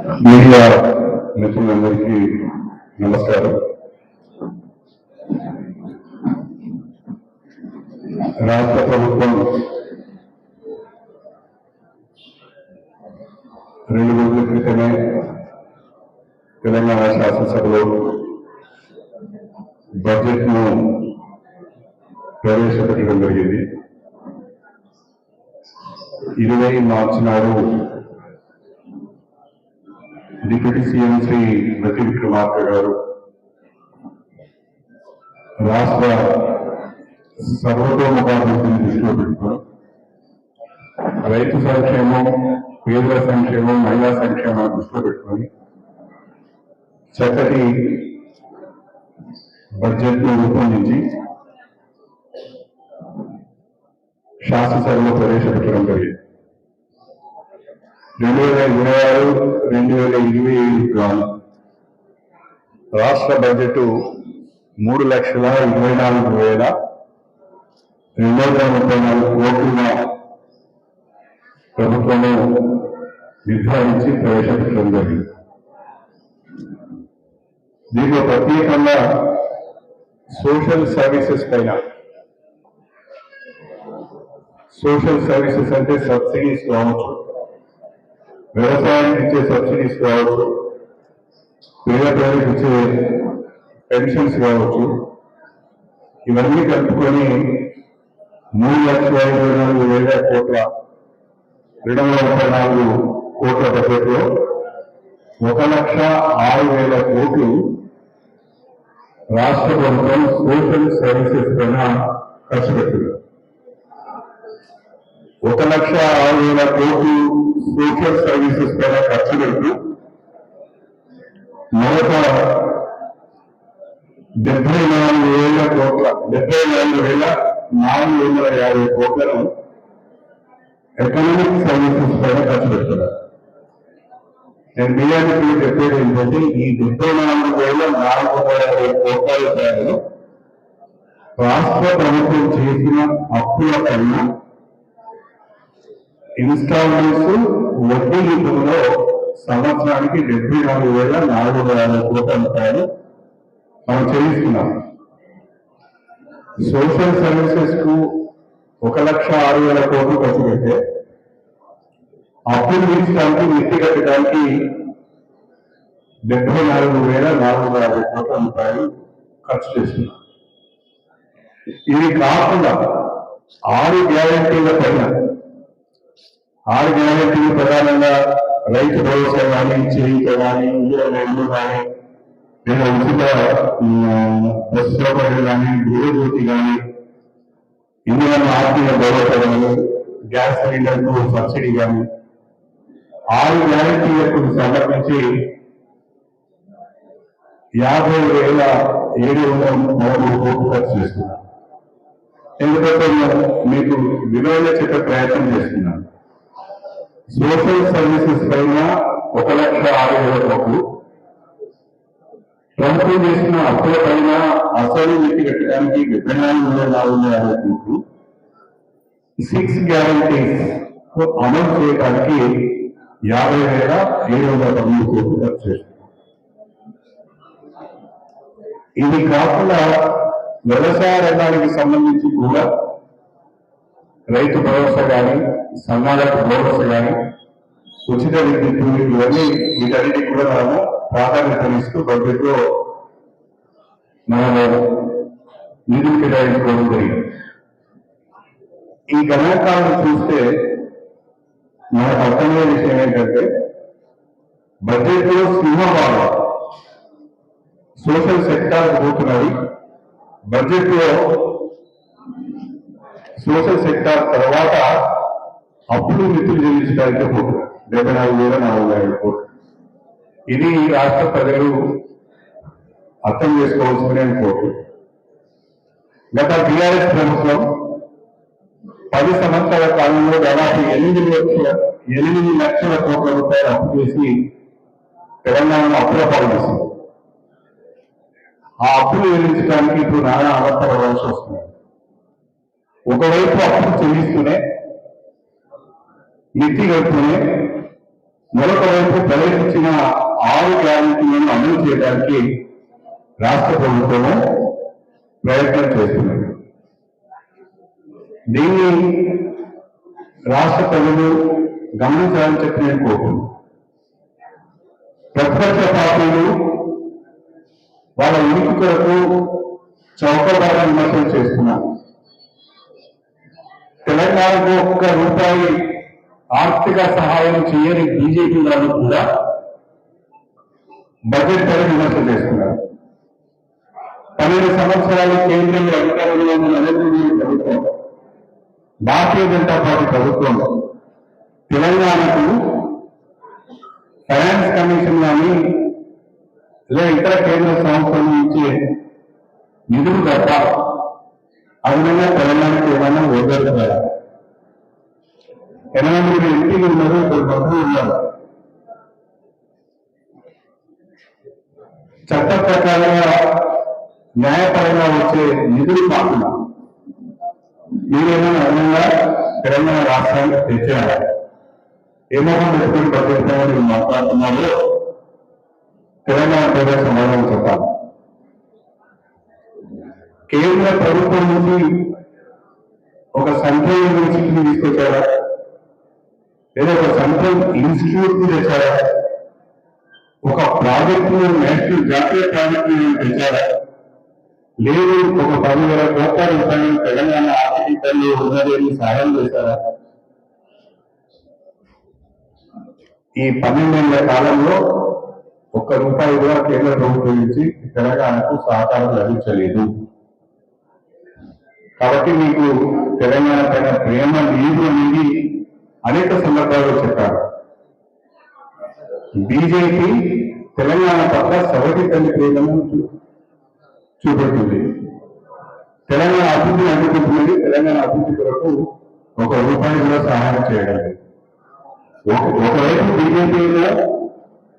Media మిత్రులందరికీ నమస్కారం. రాష్ట్ర ప్రభుత్వం 2 రోజుల క్రితమే తెలంగాణ శాసనసభలో బడ్జెట్ను ప్రవేశపెట్టడం జరిగింది. 20 మార్చి నాడు డిప్యూటీ సీఎం శ్రీ బట్టి విక్రమార్క గారు రాష్ట్ర సర్వతోముఖాభివృద్ధిని దృష్టిలో పెట్టుకుని రైతు సంక్షేమం, పేదల సంక్షేమం, మహిళా సంక్షేమాన్ని దృష్టిలో పెట్టుకొని చక్కటి బడ్జెట్ను రూపొందించి శాసనసభలో ప్రవేశపెట్టడం జరిగింది. 2026-2027 గాను రాష్ట్ర బడ్జెట్ 3,24,234 కోట్ల ప్రభుత్వము నిర్ధారించి ప్రవేశపెట్టడం జరిగింది. దీంట్లో ప్రత్యేకంగా సోషల్ సర్వీసెస్ పైన, సోషల్ సర్వీసెస్ అంటే సబ్సిడీస్ కావచ్చు, వ్యవసాయానికి ఇచ్చే సబ్సిడీస్ కావచ్చు, పేద ప్రజలకు ఇచ్చే పెన్షన్స్ కావచ్చు, ఇవన్నీ కలుపుకొని 3,24,234 కోట్ల బడ్జెట్లో 1,06,000 కోట్లు రాష్ట్ర ప్రభుత్వం సోషల్ సర్వీసెస్ పైన ఖర్చు పెట్టింది. 1,06,000 కోట్లు సోషల్ సర్వీసెస్ పైన ఖర్చు పెడుతూ మొదట 74,450 కోట్లను ఎకనామిక్ సర్వీసెస్ పైన ఖర్చు పెడుతున్నారు. నేను మీడియాకి చెప్పేది ఏంటంటే ఈ 74,450 కోట్ల రూపాయలు రాష్ట్ర ప్రభుత్వం చేసిన అప్పుల పైన ఇన్స్టాల్మెంట్స్ వడ్డీ రూపంలో సంవత్సరానికి 74,450 కోట్ల రూపాయలు మనం చెల్లిస్తున్నాం. సోషల్ సర్వీసెస్ కు 1,06,000 కోట్లు ఖర్చు పెడితే అప్పులు తీర్చడానికి, మిత్తి కట్టడానికి 74,450 కోట్ల రూపాయలు ఖర్చు చేస్తున్నాం. ఇది కాకుండా 6 గ్యారెంటీల పైన, 6 గ్యారెంటీలు ప్రధానంగా రైతు భరోసా కానీ, చేయిత కానీ, ఇళ్ళు కానీ, లేదా ఉచిత బస్సు సౌకర్యాలు కానీ, గృహజ్యోతి కానీ, ఇంధన ఆర్థిక భరోసా కానీ, గ్యాస్ సిలిండర్కు సబ్సిడీ కానీ 6 గ్యారెంటీలకు సంబంధించి 50,730 కోట్లు ఖర్చు చేస్తున్నారు. ఎందుకంటే మీకు విలువగా చెప్పే ప్రయత్నం చేస్తున్నాను. సోషల్ సర్వీసెస్ పైన 1,06,000 కోట్లు, ప్రభుత్వం చేసిన అప్పుల పైన అసలు మిత్తి కట్టడానికి 74,450 కోట్లు, 6 గ్యారంటీస్ అమలు చేయడానికి 50,730 కోట్లు ఖర్చు చేస్తున్నారు. ఇది కాకుండా వ్యవసాయ రంగానికి సంబంధించి కూడా రైతు భరోసా కానీ, సన్నాహక భరోసా కానీ, ఉచిత విద్యుత్, ఇవన్నీ వీటన్నిటికీ కూడా మనము ప్రాధాన్యతనిస్తూ బడ్జెట్లో మనము నిధులు కేటాయించుకోవడం జరిగింది. ఈ గణాంకాలను చూస్తే మనకు అర్థమయ్యే విషయం ఏంటంటే బడ్జెట్లో సింహభాగం సోషల్ సెక్టార్ పోతున్నది. బడ్జెట్లో సోషల్ సెక్టార్ తర్వాత అప్పులు మిత్తులు చెల్లించడానికి పోతున్నారు 74,450 కోట్లు. ఇది రాష్ట్ర ప్రజలు అర్థం చేసుకోవాల్సిన కోట్లు. గత టీఆర్ఎస్ ప్రభుత్వం 10 సంవత్సరాల కాలంలో దాదాపు 8 లక్షల కోట్ల రూపాయలు అప్పు చేసి తెలంగాణను అప్పుల పాలు చేసింది. ఆ అప్పులు చెల్లించడానికి ఇప్పుడు నానా అవస్థపడవలసి వస్తుంది. ఒకవైపు అప్పులు చెల్లిస్తూనే, మిత్తి కడుతూనే మరొక వైపు ప్రవేశించిన 6 గ్యారెంటీలను అమలు చేయడానికి రాష్ట్ర ప్రభుత్వము ప్రయత్నం చేస్తున్నది. దీన్ని రాష్ట్ర ప్రజలు గమనించాలని చెప్పి నేను కోరుకుంటున్నాను. ప్రతిపక్ష పార్టీలు వాళ్ళ ఉనికి కొరకు చౌకబార విమర్శలు చేస్తున్నారు. తెలంగాణకు ₹1 ఆర్థిక సహాయం చేయని బీజేపీ వాళ్ళు కూడా బడ్జెట్ పై విమర్శ చేస్తున్నారు. 12 సంవత్సరాలు కేంద్రంలో అధికారంలో ఉన్న నరేంద్ర మోదీ ప్రభుత్వం, భారతీయ జనతా పార్టీ ప్రభుత్వం తెలంగాణకు ఫైనాన్స్ కమిషన్ కానీ లేదా ఇతర కేంద్ర సంస్థల నుంచి నిధులు తప్ప అదనంగా తెలంగాణకు ఏమైనా ఓదరుతారా? 8 ఎంపీలు ఉన్నారు, 2 మంత్రులు ఉన్నారు. చట్ట ప్రకారంగా న్యాయపరంగా వచ్చే నిధులు కాకుండా మీరేమైనా అదనంగా తెలంగాణ రాష్ట్రానికి తెచ్చారా? ఏమోహం పెట్టుకుని బడ్జెట్ మీరు మాట్లాడుతున్నారు. తెలంగాణ ప్రజల సమాధానం చెప్పాలి. కేంద్ర ప్రభుత్వం నుంచి ఒక సెంట్రల్ యూనివర్సిటీని తీసుకొచ్చారా, లేదా ఒక సెంట్రల్ ఇన్స్టిట్యూట్ ని తెచ్చారా, ఒక ప్రాజెక్టు నేషనల్ జాతీయ ప్రాజెక్టు తెచ్చారా, లేదు ఒక 10,000 కోట్ల రూపాయలు తెలంగాణ ఆర్థికంలో ఉన్నదని సహాయం చేశారా? ఈ 12 ఏళ్ల కాలంలో ₹1 కూడా కేంద్ర ప్రభుత్వం నుంచి తెలంగాణకు సహకారం లభించలేదు. కాబట్టి మీకు తెలంగాణ పైన ప్రేమ లేదు అనేది అనేక సందర్భాల్లో చెప్పారు. బీజేపీ తెలంగాణ పట్ల సవతి తల్లి ప్రేమను చూపెట్టింది. తెలంగాణ అభివృద్ధిని అడ్డుకుంటున్నది. తెలంగాణ అభివృద్ధి కొరకు ₹1 కూడా సహాయం చేయడం లేదు. ఒకవైపు బీజేపీలో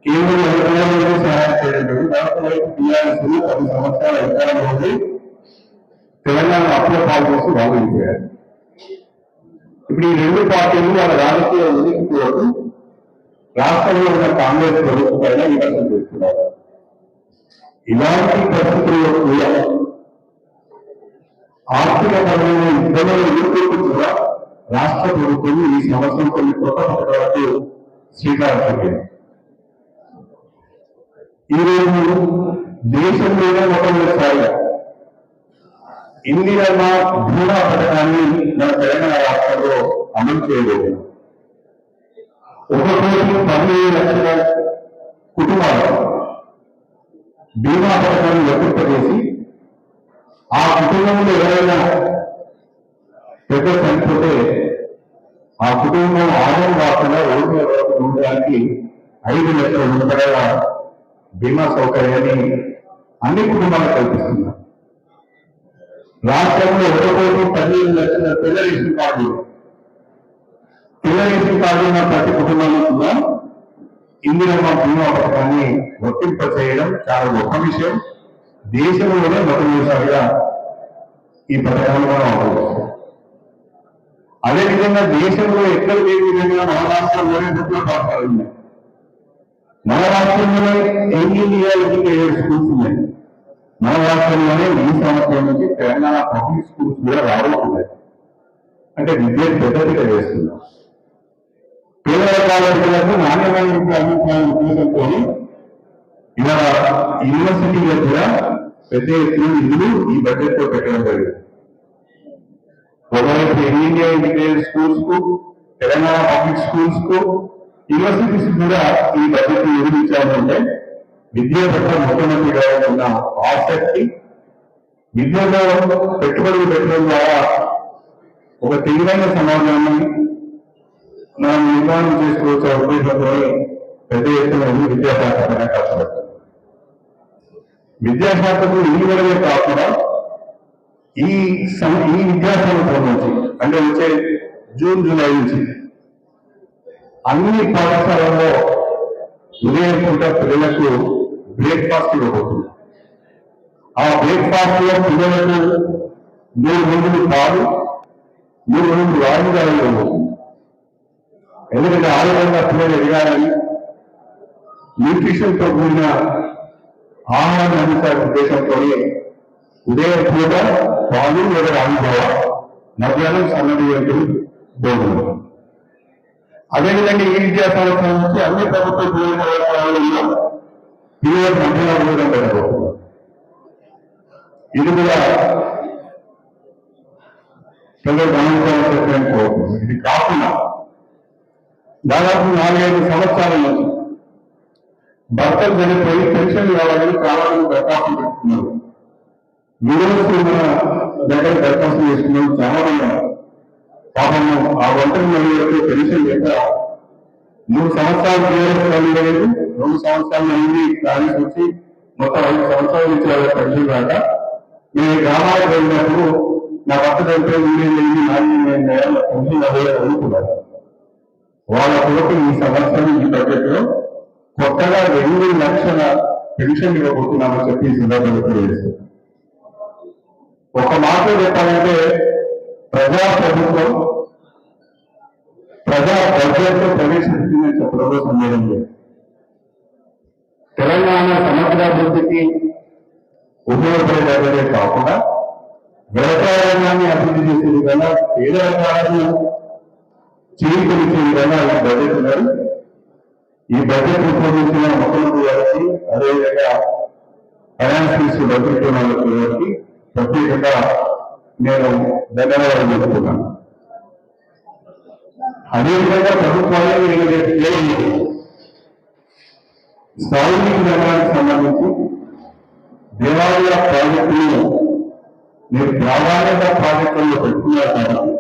కేంద్ర ప్రభుత్వంలో సహాయం చేయడం లేదు, మరొక వైపు టీఆర్ఎస్ 10 సంవత్సరాల అధికారంలో ఉండి తెలంగాణ అప్పుల పాలు చేసి వాళ్ళు వెళ్ళిపోయారు. ఇప్పుడు ఈ 2 పార్టీలు వాళ్ళ రాజకీయ ఉనికి కొరకు రాష్ట్రంలో ఉన్న కాంగ్రెస్ ప్రభుత్వం పైన విమర్శలు చేస్తున్నారు. ఇలాంటి పరిస్థితుల్లో కూడా ఆర్థిక పరమైన ఇబ్బందులు ఎదుర్కొంటూ కూడా రాష్ట్ర ప్రభుత్వం ఈ సంవత్సరం కొన్ని కొత్త పథకాలకు శ్రీకారం చుట్టింది. ఈరోజు దేశంలోనే మొట్టమొదటిసారిగా ఇందిరమ్మ బీమా పథకాన్ని మన తెలంగాణ రాష్ట్రంలో అమలు చేయలేదు. 1,15,00,000 కుటుంబాలు బీమా పథకాన్ని వర్తింపజేసి ఆ కుటుంబంలో ఎవరైనా పెద్ద చనిపోతే ఆ కుటుంబం ఆదాయం కాకుండా ఉండడానికి 5 లక్షల రూపాయల బీమా సౌకర్యాన్ని అన్ని కుటుంబాలకు కల్పిస్తున్నారు. రాష్ట్రంలో 1,15,00,000 పిల్ల రేషన్ కార్డులు, పిల్ల రేషన్ కార్డు ఉన్న ప్రతి కుటుంబానికి కూడా ఇందిరమ్మ బీమా పథకాన్ని వర్తింప చేయడం చాలా గొప్ప విషయం. దేశంలోనే మొట్టమొదటిసారిగా ఈ పథకాన్ని మనం అమలు చేస్తాం. అదేవిధంగా దేశంలో ఎక్కడ లేని విధంగా మన రాష్ట్రంలోనే పథకాలు ఉన్నాయి. మన రాష్ట్రంలోనే 7 స్కూల్స్ ఉన్నాయి. మన రాష్ట్రంలోనే ఈ సంవత్సరం నుంచి తెలంగాణ పబ్లిక్ స్కూల్స్ కూడా రాబోతున్నాయి. అంటే విద్యను పెద్దదిగా చేస్తున్నాం. పేదల కాలేజీలకు నాణ్యమైన విద్య అందించాలనే ఉద్దేశంతో ఇవాళ యూనివర్సిటీలో కూడా పెద్ద ఎత్తున నిధులు ఈ బడ్జెట్ లో పెట్టడం జరిగింది. ఒకవైపు ఇండియా ఇంటిగ్రేటెడ్ స్కూల్స్ కు, తెలంగాణ పబ్లిక్ స్కూల్స్ కు, యూనివర్సిటీస్ కూడా ఈ బడ్జెట్ నిర్మించాలంటే విద్య పట్ల ముఖ్యమంత్రి గారు ఉన్న ఆసక్తి, విద్యలో పెట్టుబడులు పెట్టడం ద్వారా ఒక తెలివైన సమాజాన్ని మనం నిర్మాణం చేసుకోవచ్చు ఉద్దేశంతో పెద్ద ఎత్తున విద్యాశాఖ పైన కష్టపడతారు. విద్యాశాఖకు ఇవ్వడమే కాకుండా ఈ విద్యా సంవత్సరం నుంచి అంటే వచ్చే జూన్ జూలై నుంచి అన్ని పాఠశాలల్లో ఉదయం పూట పిల్లలకు బ్రేక్ఫాస్ట్ ఇవ్వబోతుంది. ఆ బ్రేక్ఫాస్ట్ లో పిల్లలకు 3 రోజులు పాలు, 3 రోజులు రాజుగా ఇవ్వబోతుంది. ఎందుకంటే ఆరోగ్యంగా పిల్లలు ఎదగాలని న్యూట్రిషన్ తో కూడిన ఆహారం అందించాలనే ఉద్దేశంతో ఉదయం పూట పాలు లేదా రాగిజావ, మధ్యాహ్నం సన్నటి వంటి భోజనం. అదేవిధంగా ఈ విద్యా సంవత్సరం నుంచి అన్ని ప్రభుత్వ పాఠశాలలో పిల్లలకు మధ్యాహ్న భోజనం పెట్టబోతున్నారు. ఇది కూడా పిల్లలు గమనించాలని కోరుతున్నాను. ఇది కాకుండా దాదాపు 4-5 సంవత్సరాల నుంచి భర్తలు చనిపోయి పెన్షన్ కావాలని చాలా మంది దరఖాస్తులు పెట్టుకున్నారు. విడోస్ మన దగ్గర దరఖాస్తు చేసుకున్నారు చాలా మంది. పాపం ఆ ఒంటరి మహిళలకు పెన్షన్ లేక 3 సంవత్సరాలు తీయలేదు, 2 సంవత్సరాల నుండి ప్లాన్స్ వచ్చి మొత్తం 5 సంవత్సరాల నుంచి వాళ్ళ పెన్షన్ రాక నేను గ్రామాలకు వెళ్ళినప్పుడు నా భర్త చనిపోయి 4 పెన్షన్ అదే అడుగుతున్నారు. వాళ్ళ కొరకు ఈ సంవత్సరం ఈ బడ్జెట్ లో కొత్తగా 2 లక్షల పెన్షన్ ఇవ్వబోతున్నామని చెప్పి ఈ సందర్భంగా తెలియజేస్తారు. ఒక మాట చెప్పాలంటే ప్రజా ప్రభుత్వం ప్రజా బడ్జెట్ తో ప్రవేశపెట్టిందని చెప్పడంలో సందేహం లేదు. తెలంగాణ సమగ్రాభివృద్ధికి ఉపయోగపడేదే కాకుండా వ్యవసాయ రంగాన్ని అభివృద్ధి చేసే విధంగా పేద రంగాలను చేయించే విధంగా ఈ బడ్జెట్ ఉన్నారు. ఈ బడ్జెట్ రూపొందించిన ముఖ్యమంత్రి గారికి, అదేవిధంగా ఫైనాన్స్ మినిస్టర్ భద్రత గారికి ప్రత్యేకంగా నేను ధన్యవాదాలు చెబుతున్నాను. అదేవిధంగా ప్రభుత్వాన్ని సాగునీటి రంగానికి సంబంధించి దేవాలయ ప్రాజెక్టులను మీరు ప్రాధాన్యత ప్రాజెక్టుల్లో పెట్టుకున్నారు కాబట్టి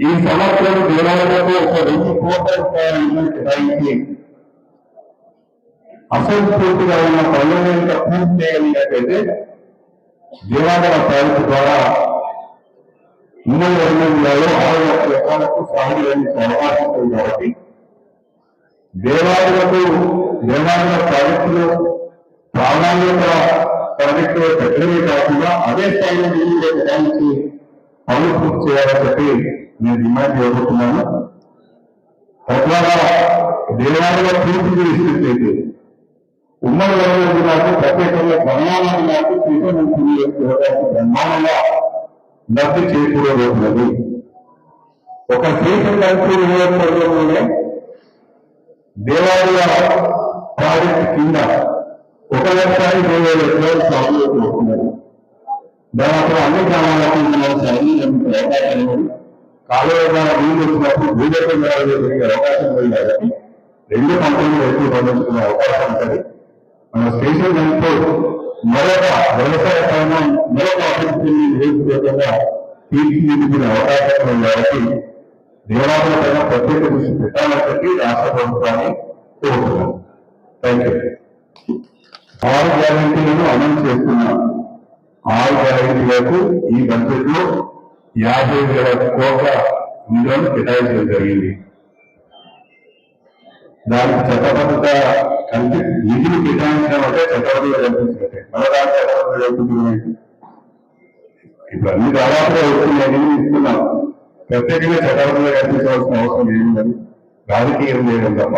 ఈ సంవత్సరం దేవాలయాలకు 1,000 కోట్ల రూపాయలను కేటాయించి అసంపూర్తిగా ఉన్న పనులను పూర్తి చేయగలిగినట్లయితే దేవాలయ ప్రాజెక్టు ద్వారా 2 జిల్లాలో 6 లక్షల ఎకరాలకు సాగు అందించే అవకాశం ఉంది. కాబట్టి దేవాలయ ప్రాజెక్టులు ప్రాధాన్యత ప్రాజెక్టులో పెట్టడమే కాకుండా అదే స్థాయిలో నీళ్ళు కేటాయించి పనులు పూర్తి చేయాలని చెప్పి నేను డిమాండ్ చేయబోతున్నాను. తద్వారా దేవాలయ పూర్తి చేసినట్లయితే ఉమ్మడి వరంగల్ జిల్లాకు ప్రత్యేకంగా బ్రహ్మాండ జిల్లాకు శ్రీకాకుళం బ్రహ్మాండంగా లబ్ధి చేకూరబోతున్నది. ఒక శ్రీకాకుళం నియోజకవర్గంలోనే దేవాలయ ప్రాజెక్టు కింద 1,20,000 ఎకరాలు సాగులోకి వస్తున్నారు. దాదాపు అన్ని గ్రామాలకు అవకాశం కాలువ ద్వారా నీళ్ళు వచ్చినప్పుడు భూగర్భంగా జరిగే అవకాశం ఉంది. కాబట్టి 2 పంటలు రైతులు పండించుకునే అవకాశం ఉంటుంది. మన స్టేషన్ దాంతో మరొక వ్యవసాయ రంగం మరొక అభివృద్ధిని నియోజకవర్గంగా తీర్చిదిద్దుకునే అవకాశం ఉంది. కాబట్టి దేవాలయ పైన ప్రత్యేక దృష్టి పెట్టాలని చెప్పి రాష్ట్ర ప్రభుత్వాన్ని కోరుతున్నాను. Thank you. 6 గ్యారెంటీలను అమలు చేస్తున్నాం. 6 గ్యారెంటీలకు ఈ బడ్జెట్ లో 50,000 కోట్ల నిధులను కేటాయించడం జరిగింది. దానికి చట్టబద్ధత కలిపి నిధులు కేటాయించడం అంటే చట్టబద్ధత కల్పించినట్టే. మన దాని చట్టబద్ధత కల్పించడం ఇప్పుడు అన్ని దాదాపుగా వస్తున్నాయి, ఇస్తున్నాం. ప్రత్యేకంగా చట్టబద్ధత కల్పించవలసిన అవసరం ఏమి లేదు, రాజకీయం చేయడం తప్ప.